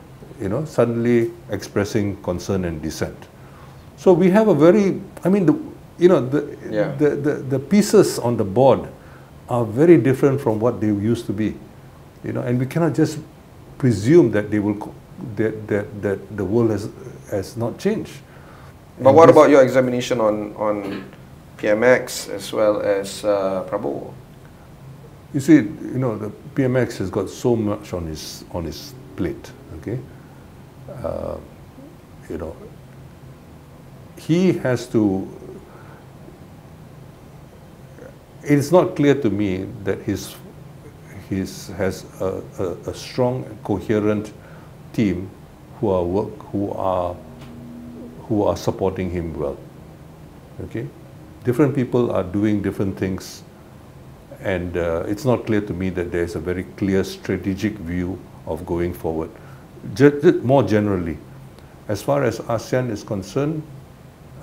You know, suddenly expressing concern and dissent. So we have a very, I mean, the pieces on the board are very different from what they used to be. You know, and we cannot just presume that they will that the world has not changed. But what about your examination on PMX as well as Prabowo? You see, you know, the PMX has got so much on his plate. Okay, you know, he has to. It's not clear to me that he has a strong, coherent team who are supporting him well. Okay, different people are doing different things, and it's not clear to me that there is a very clear strategic view of going forward. More generally, as far as ASEAN is concerned,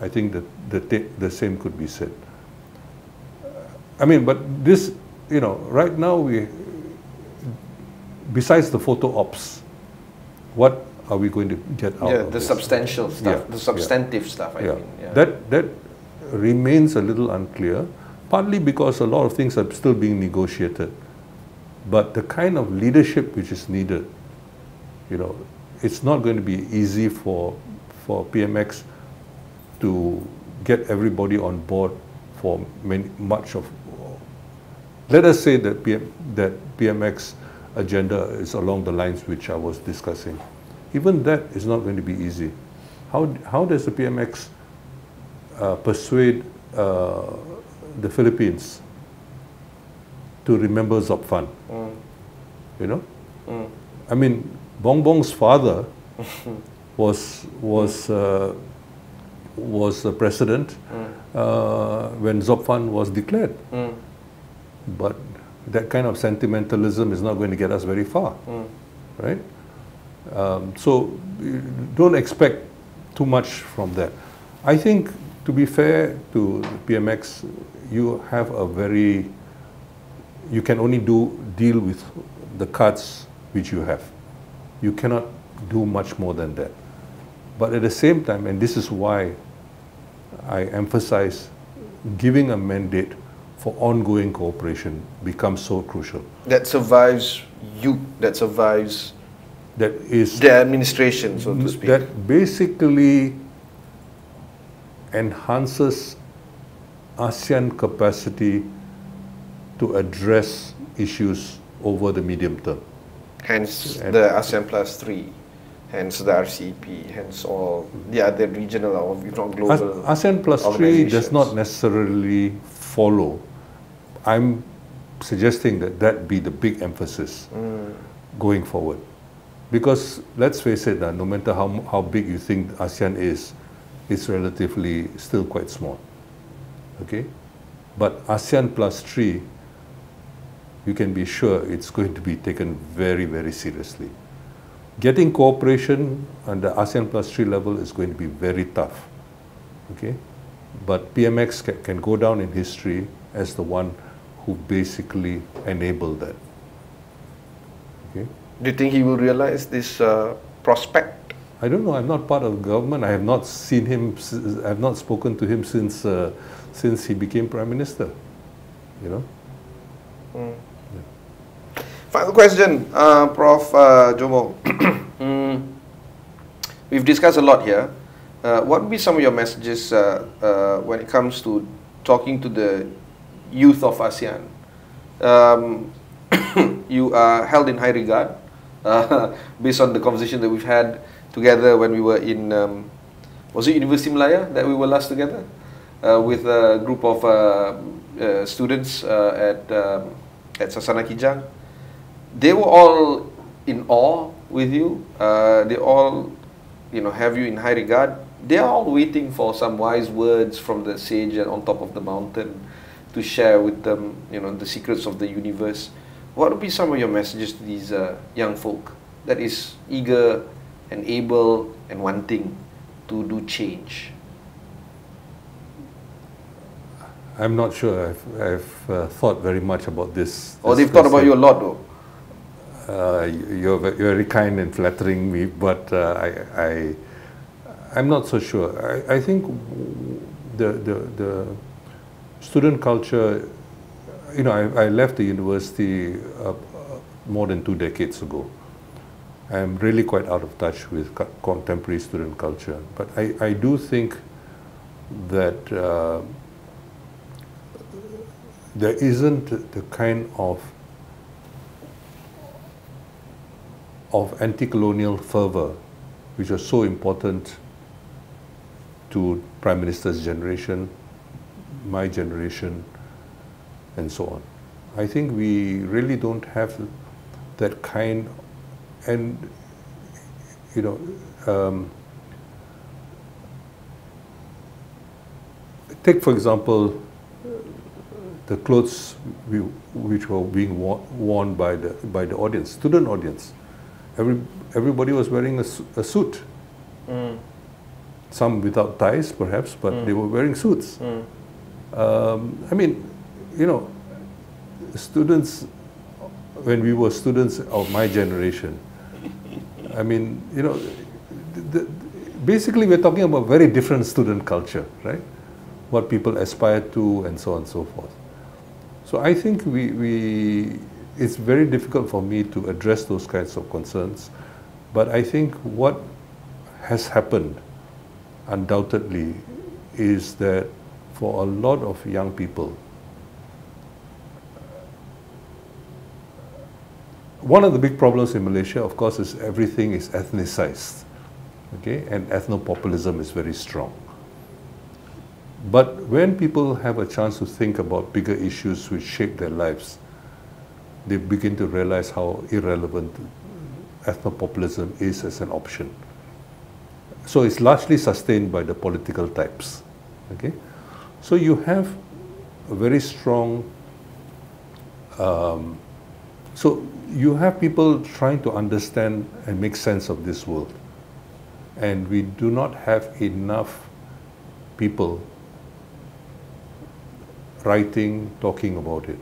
I think that the same could be said. I mean, but this, you know, right now besides the photo ops, what are we going to get out of this? Substantial stuff, the substantive stuff, I mean. Yeah. That remains a little unclear, partly because a lot of things are still being negotiated. But the kind of leadership which is needed, you know, it's not going to be easy for PMX to get everybody on board for much of. Let us say that PMX agenda is along the lines which I was discussing. Even that is not going to be easy. How does the PMX persuade the Philippines to remember Zopfan? You know, I mean, Bongbong's father was the president when Zopfan was declared. But that kind of sentimentalism is not going to get us very far, right? So don't expect too much from that. I think, to be fair to PMX, you have you can only deal with the cards which you have. You cannot do much more than that. But at the same time, and this is why I emphasize giving a mandate for ongoing cooperation becomes so crucial. That survives that survives the administration, so to speak. That basically enhances ASEAN capacity to address issues over the medium term. Hence the ASEAN +3, hence the RCEP, hence all the other regional or if not global ASEAN +3 does not necessarily follow. I'm suggesting that be the big emphasis going forward. Because let's face it, no matter how big you think ASEAN is, it's relatively still quite small. Okay? But ASEAN +3, you can be sure it's going to be taken very, very seriously. Getting cooperation on the ASEAN +3 level is going to be very tough. Okay? But PMX can go down in history as the one who basically enabled that. Okay? Do you think he will realize this prospect? I don't know. I'm not part of the government. I have not seen him. I have not spoken to him since he became Prime Minister. You know. Yeah. Final question, Prof Jomo. We've discussed a lot here. What would be some of your messages when it comes to talking to the youth of ASEAN? You are held in high regard based on the conversation that we've had together when we were in, was it University Malaya that we were last together? With a group of students at Sasana Kijang. They were all in awe with you. They all, have you in high regard. They are all waiting for some wise words from the sage on top of the mountain to share with them, the secrets of the universe. What would be some of your messages to these young folk that is eager and able and wanting to do change? I'm not sure. I've thought very much about this. Oh, they've thought about you a lot, though. You're very kind and flattering me, but I'm not so sure. I think the student culture, I left the university more than 2 decades ago. I'm really quite out of touch with contemporary student culture. But I do think that there isn't the kind of anti-colonial fervor which was so important to Prime Minister's generation, my generation, and so on. I think we really don't have that kind, and take for example the clothes which were being worn by the audience, student audience. Everybody was wearing a suit. Some without ties, perhaps, but they were wearing suits. I mean, students, when we were students of my generation, I mean, basically we're talking about very different student culture, right? What people aspire to and so on and so forth. So I think it's very difficult for me to address those kinds of concerns, but I think what has happened undoubtedly is that for a lot of young people, one of the big problems in Malaysia, of course, is everything is ethnicized, okay, and ethnopopulism is very strong. But when people have a chance to think about bigger issues which shape their lives, they begin to realize how irrelevant ethnopopulism is as an option. So it's largely sustained by the political types. Okay, so you have a very strong. So you have people trying to understand and make sense of this world, and we do not have enough people writing, talking about it.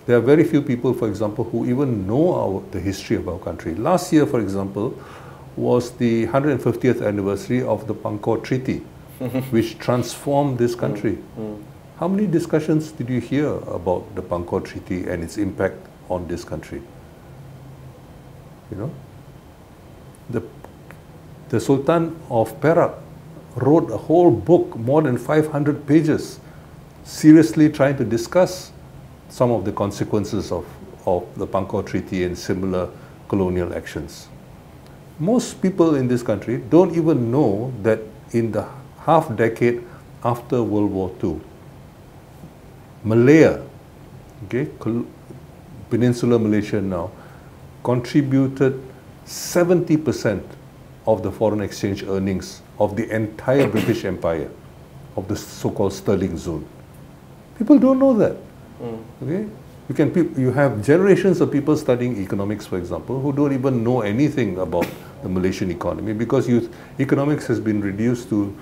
There are very few people, for example, who even know the history of our country. Last year, for example, was the 150th anniversary of the Bangkok Treaty, which transformed this country. How many discussions did you hear about the Bangkok Treaty and its impact on this country? The Sultan of Perak wrote a whole book, more than 500 pages, seriously trying to discuss some of the consequences of the Bangkok Treaty and similar colonial actions. Most people in this country don't even know that in the half decade after World War II, Malaya, okay, Peninsular Malaysia now, contributed 70% of the foreign exchange earnings of the entire British Empire, of the so-called Sterling Zone. People don't know that. Okay? You have generations of people studying economics, for example, who don't even know anything about the Malaysian economy, because economics has been reduced to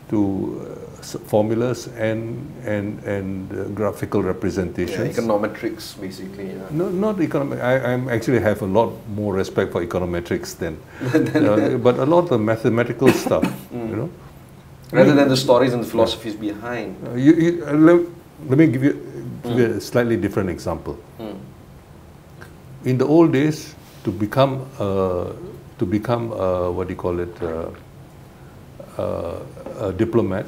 to formulas and graphical representations. Yeah, econometrics, basically. Yeah. No, not economic. I actually have a lot more respect for econometrics than, but a lot of the mathematical stuff, you know. Rather than the stories and the philosophies behind. Let me give you a slightly different example. In the old days, to become what do you call it, a diplomat,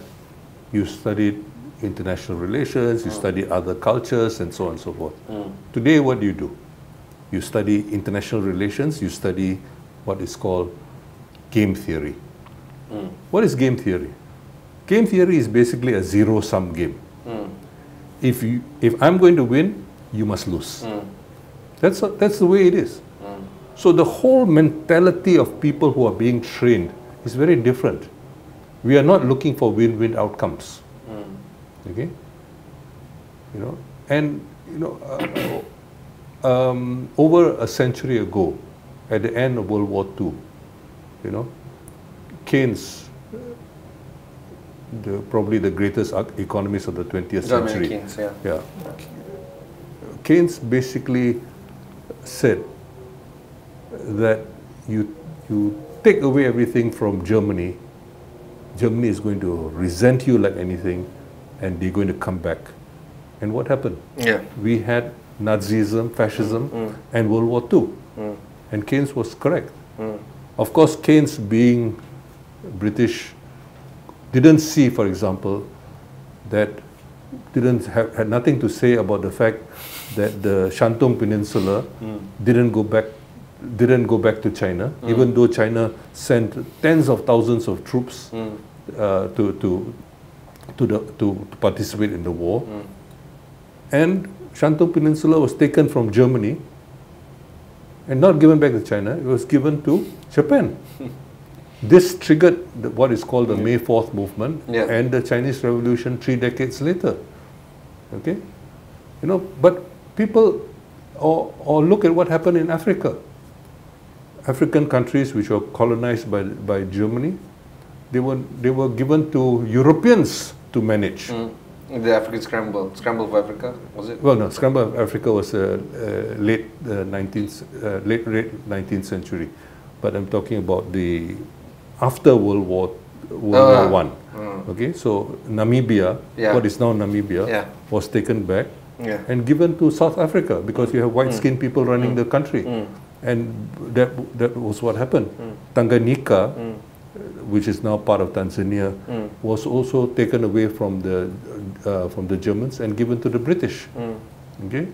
you studied international relations, you studied other cultures, and so on and so forth. Today, what do? You study international relations, you study what is called game theory. What is game theory? Game theory is basically a zero-sum game. If I'm going to win, you must lose. That's the way it is. So the whole mentality of people who are being trained is very different. We are not looking for win-win outcomes. Okay, you know, and you know, over a century ago, at the end of World War II, you know, Keynes, probably the greatest economist of the 20th century. Keynes, yeah. Keynes basically said that you take away everything from Germany, Germany is going to resent you like anything, and they're going to come back. And what happened? Yeah. We had Nazism, fascism, and World War II. And Keynes was correct. Of course, Keynes, being British, didn't see, for example, that had nothing to say about the fact that the Shantung Peninsula didn't go back to China, even though China sent tens of thousands of troops to participate in the war. And Shantung Peninsula was taken from Germany and not given back to China, it was given to Japan. This triggered what is called the May 4th movement and the Chinese Revolution 3 decades later. Okay? You know, but people, or look at what happened in Africa. African countries which were colonized by Germany, they were given to Europeans to manage. The African Scramble for Africa, was it? Well, no, Scramble of Africa was late 19th century, but I'm talking about the after World War One. Okay, so Namibia, what is now Namibia, was taken back and given to South Africa because you have white-skinned people running the country, and that was what happened. Tanganyika, which is now part of Tanzania, was also taken away from the Germans and given to the British. Okay,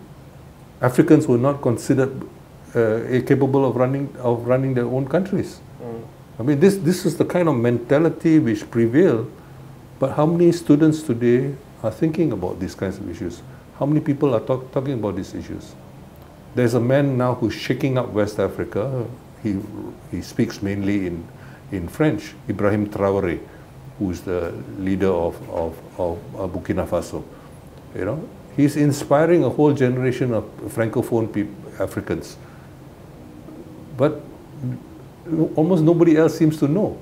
Africans were not considered capable of running their own countries. I mean, this is the kind of mentality which prevailed. But how many students today are thinking about these kinds of issues? How many people are talking about these issues? There's a man now who's shaking up West Africa. He speaks mainly in French, Ibrahim Traoré, who's the leader of Burkina Faso. You know, he's inspiring a whole generation of Francophone Africans. But almost nobody else seems to know.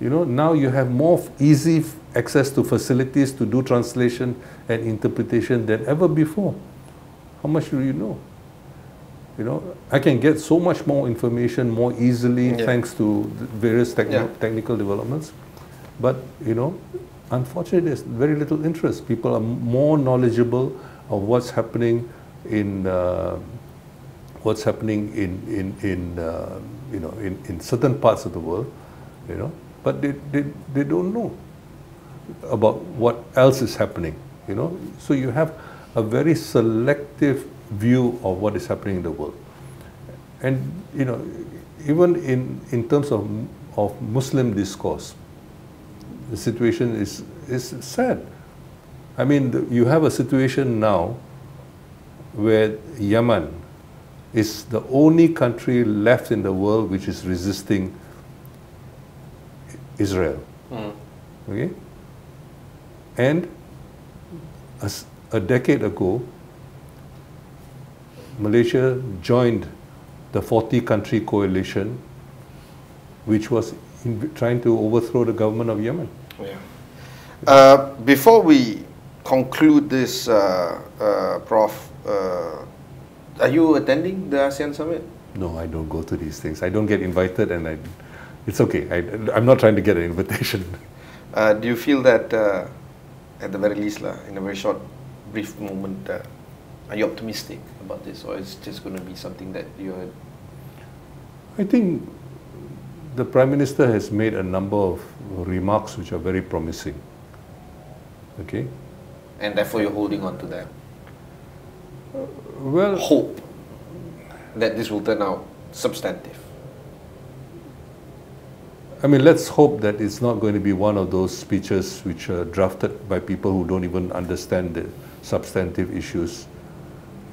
You know, now you have more easy access to facilities to do translation and interpretation than ever before. How much do you know? You know, I can get so much more information more easily thanks to various technical developments. But, you know, unfortunately, there's very little interest. People are more knowledgeable of what's happening in certain parts of the world, you know, but they don't know about what else is happening, you know. So you have a very selective view of what is happening in the world. And, you know, even in terms of Muslim discourse, the situation is sad. I mean, you have a situation now where Yemen is the only country left in the world which is resisting Israel. Okay? And a decade ago, Malaysia joined the 40-country coalition which was trying to overthrow the government of Yemen. Before we conclude this, Prof, are you attending the ASEAN Summit? No, I don't go to these things. I don't get invited, and it's okay. I'm not trying to get an invitation. Do you feel that, at the very least, in a very short, brief moment, are you optimistic about this, or is it just going to be something that you're... I think the Prime Minister has made a number of remarks which are very promising. Okay? And therefore you're holding on to that? Well, hope that this will turn out substantive. I mean, let's hope that it's not going to be one of those speeches which are drafted by people who don't even understand the substantive issues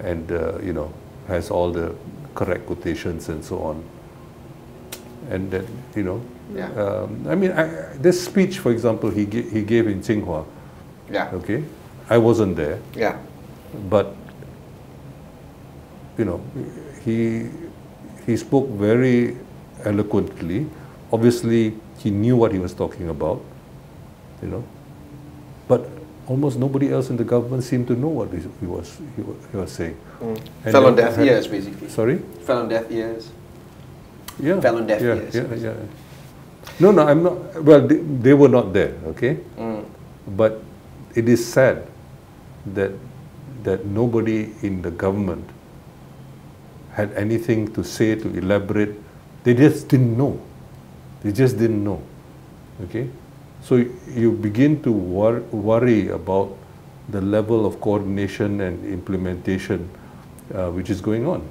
and, you know, has all the correct quotations and so on. And then, you know, yeah. I mean, this speech, for example, he gave in Tsinghua. Yeah. Okay? I wasn't there. Yeah. But, you know, he spoke very eloquently. Obviously, he knew what he was talking about, you know. But almost nobody else in the government seemed to know what he was saying. Fell on deaf ears, basically. Sorry? Fell on deaf ears. Yeah. Fell on deaf ears. Yeah. No, I'm not. Well, they were not there, okay? But it is sad that nobody in the government had anything to say, to elaborate. They just didn't know. They just didn't know. Okay? So you begin to worry about the level of coordination and implementation which is going on.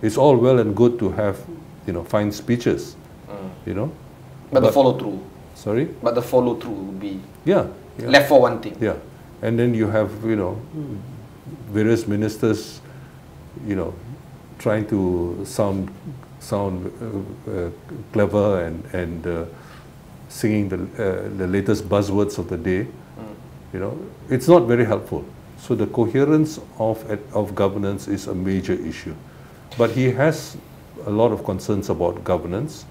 It's all well and good to have, you know, fine speeches, you know. But the follow-through. Sorry? But the follow-through would be yeah. left for one thing. Yeah. And then you have, you know, various ministers, you know, trying to sound clever and singing the latest buzzwords of the day. You know, it's not very helpful. So the coherence of governance is a major issue. But he has a lot of concerns about governance,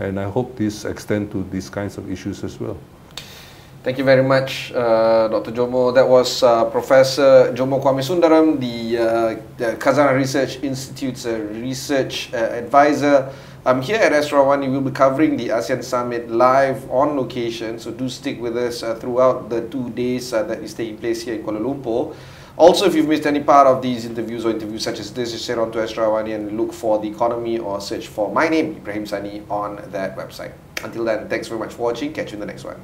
and I hope these extend to these kinds of issues as well. Thank you very much, Dr. Jomo. That was Professor Jomo Kwame Sundaram, the Khazanah Research Institute's research advisor. Here at Astro AWANI, we'll be covering the ASEAN Summit live on location, so do stick with us throughout the 2 days that is taking place here in Kuala Lumpur. Also, if you've missed any part of these interviews or interviews such as this, just head on to Astro AWANI and look for The Economy or search for my name, Ibrahim Sani, on that website. Until then, thanks very much for watching. Catch you in the next one.